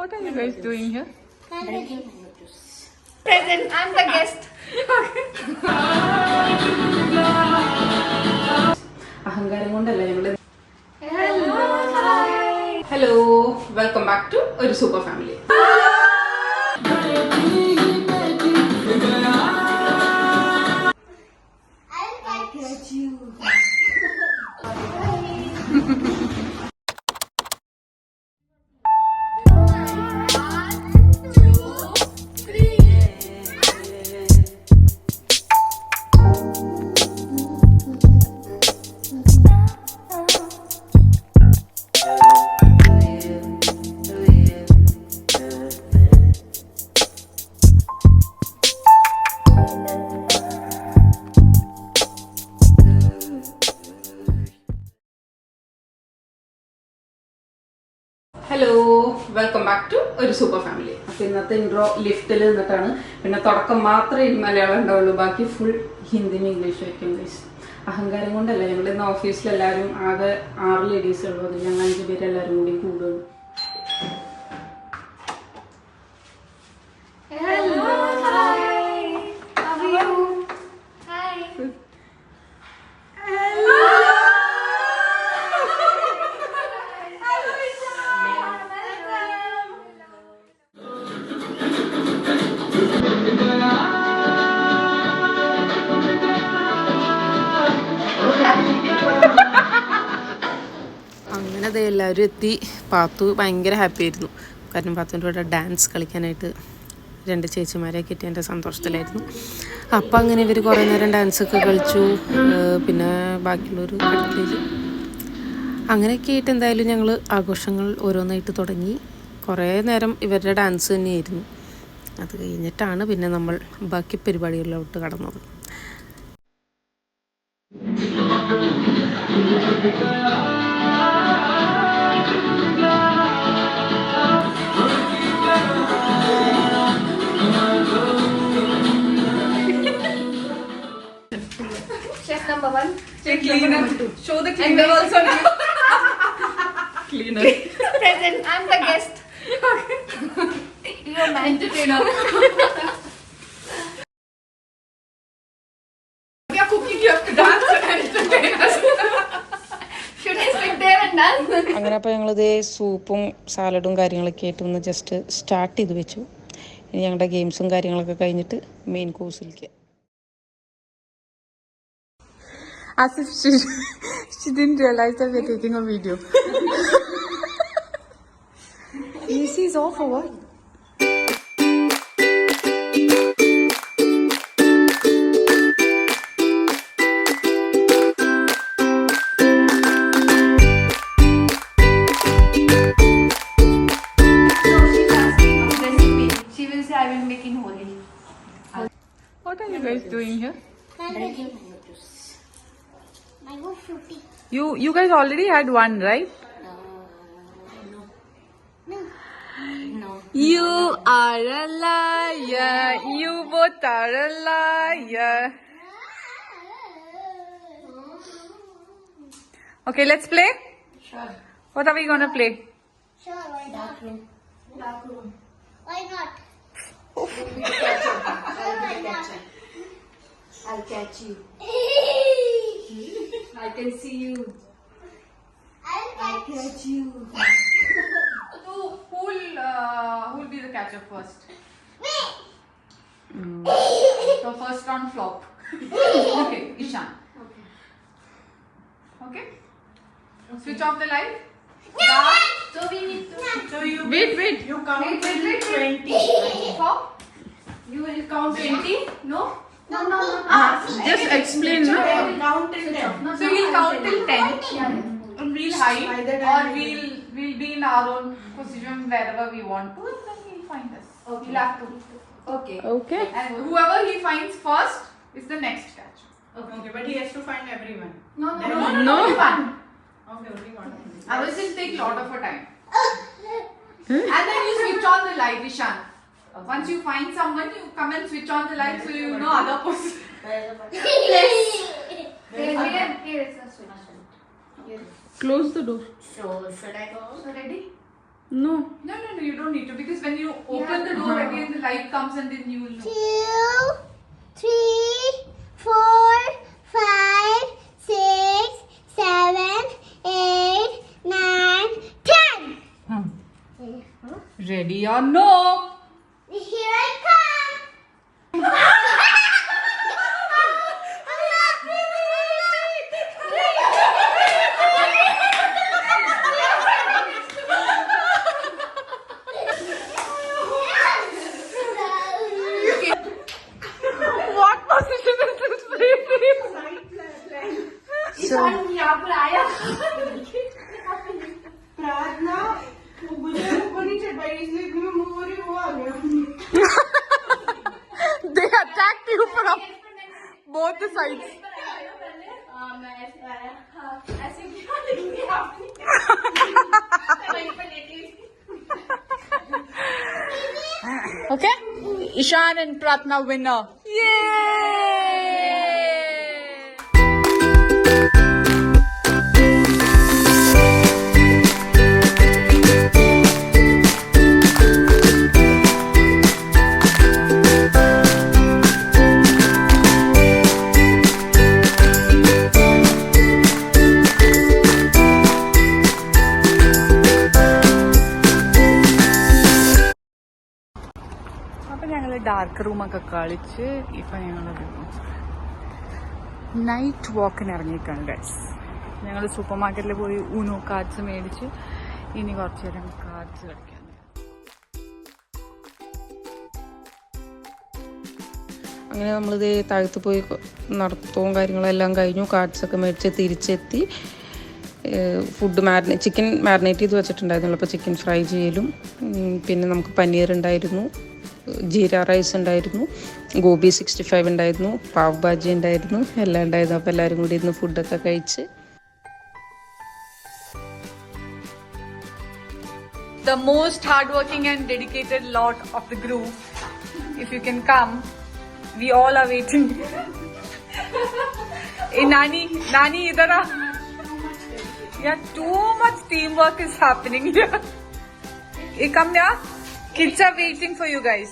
What are you guys doing here? Present. I'm the guest. അഹങ്കാരം കൊണ്ടല്ല ഞങ്ങള്. Hello, welcome back to ഒരു super family. Hello, welcome back to ഒരു super family. അപ്പോൾ ഇന്നത്തെ intro ലിഫ്റ്റിൽ നിന്നിട്ടാണ്. പിന്നെ തുടക്കം മാത്രമേ മലയാളം ഉണ്ടാവുള്ളൂ, ബാക്കി ഫുൾ ഹിന്ദിയും ഇംഗ്ലീഷും ആയിരിക്കും ഗൈസ്. അഹങ്കാരം കൊണ്ടല്ല, ഞങ്ങൾ ഇന്ന് ഓഫീസിലെല്ലാവരും ആകെ 6 ലേഡീസ് ഉള്ളൂ. അത് ഞങ്ങൾ 5 പേര് എല്ലാവരും കൂടി കൂടുകയുള്ളൂ. അങ്ങനെ അത് എല്ലാവരും എത്തി. പാത്തു ഭയങ്കര ഹാപ്പി ആയിരുന്നു, കാരണം പാത്തുവിൻ്റെ കൂടെ ഡാൻസ് കളിക്കാനായിട്ട് 2 ചേച്ചിമാരെ കിട്ടിയതിൻ്റെ സന്തോഷത്തിലായിരുന്നു. അപ്പം അങ്ങനെ ഇവർ കുറേ നേരം ഡാൻസൊക്കെ കളിച്ചു. പിന്നെ ബാക്കിയുള്ളൊരു കളിയിൽ അങ്ങനെയൊക്കെ ആയിട്ട് എന്തായാലും ഞങ്ങൾ ആഘോഷങ്ങൾ ഓരോന്നായിട്ട് തുടങ്ങി. കുറേ നേരം ഇവരുടെ ഡാൻസ് തന്നെയായിരുന്നു. അത് കഴിഞ്ഞിട്ടാണ് പിന്നെ നമ്മൾ ബാക്കി പരിപാടികളിലോട്ട് കടന്നത്. Chef number 1. Chef cleaner. Show the cleaner also. Cleaner. Present. I'm the guest. You're my entertainer. We are cooking here to dance and entertain us. Should I sit there and dance? അങ്ങനെ അപ്പോൾ ഞങ്ങളിത് സൂപ്പും സാലഡും കാര്യങ്ങളൊക്കെ ആയിട്ട് ഒന്ന് just start ചെയ്ത് വെച്ചു. ഇനി ഞങ്ങളുടെ ഗെയിംസും കാര്യങ്ങളൊക്കെ കഴിഞ്ഞിട്ട് മെയിൻ കോഴ്സിലേക്ക്. As if she didn't realize that we're taking a video. AC is off or what? What are you guys doing here? You guys already had one, right? No. You are a liar. You both are a liar. Okay, let's play. Sure. What are we gonna play? Sure, why not? Dark room. Why not? I'll catch you. I can see you. I'll Catch you. So who'll be the catcher first? me. So first round flop. Okay, Ishan. Okay. Switch off the light. Dark. So we need to. So you Wait. you count Wait. 20. Stop. You will count 20? No? No. Just explain, no? Count till 10. No, So we'll count till 10. Yeah. And we'll hide, By the or time we'll be in our own position wherever we want to, and then he'll find us. Okay. We'll have to. Okay. Okay. And whoever he finds first is the next catch. Okay, but he has to find everyone. No. No. Fun. Okay, only one. Others will take lot of a time. And then you switch on the light, Ishan. Once you find someone, you come and switch on the light so you know other person. Here is the switch. Here. Close the door. So should I go? So ready? No. No, you don't need to, because when you open the door again, the light comes and then you will know. 2, 3, 4, 5, 6, 7, 8, 9, 10. Ready or no? Here I come. What position is this baby? यहाँ पर आया. प्रार्थना मुझे ऊपर नहीं चढ़ पाई इसलिए इतनी में मुंह हो रही वो आ गया. They attacked you from both the sides. मैं ऐसे आया. हाँ, ऐसे क्या लिखी आपने? वहीं पर लेटी. Okay? Ishan and Pratna winner. അപ്പം ഞങ്ങൾ ഡാർക്ക് റൂമൊക്കെ കളിച്ച് ഇപ്പം ഞങ്ങളൊരു നൈറ്റ് വാക്കിന് ഇറങ്ങിയിട്ടുണ്ട് ഗൈസ്. ഞങ്ങൾ സൂപ്പർ മാർക്കറ്റിൽ പോയി ഊനോ കാർഡ്സ് മേടിച്ച് ഇനി കുറച്ച് നേരം കാർഡ്സ് കളിക്കാൻ. അങ്ങനെ നമ്മളിത് താഴത്ത് പോയി നടത്തവും കാര്യങ്ങളെല്ലാം കഴിഞ്ഞു. കാർഡ്സൊക്കെ മേടിച്ച് തിരിച്ചെത്തി. ഫുഡ് ചിക്കൻ മാരിനേറ്റ് ചെയ്ത് വെച്ചിട്ടുണ്ടായിരുന്നുള്ളൂ. അപ്പോൾ ചിക്കൻ ഫ്രൈ ചെയ്യലും പിന്നെ നമുക്ക് പനീർ ഉണ്ടായിരുന്നു, ജീര റൈസ് ഉണ്ടായിരുന്നു, ഗോബി 65 ഉണ്ടായിരുന്നു, പാവ് ഭാജി ഉണ്ടായിരുന്നു, എല്ലാം ഉണ്ടായിരുന്നു. അപ്പോൾ എല്ലാവരും കൂടി ഇരുന്ന് ഫുഡൊക്കെ കഴിച്ച് The most hardworking and dedicated lot of the group. If you can come, we all are waiting. Hey, Nani, idhar aa. Yeah, too much teamwork is happening here. Hey, come here. Kids are waiting for you guys.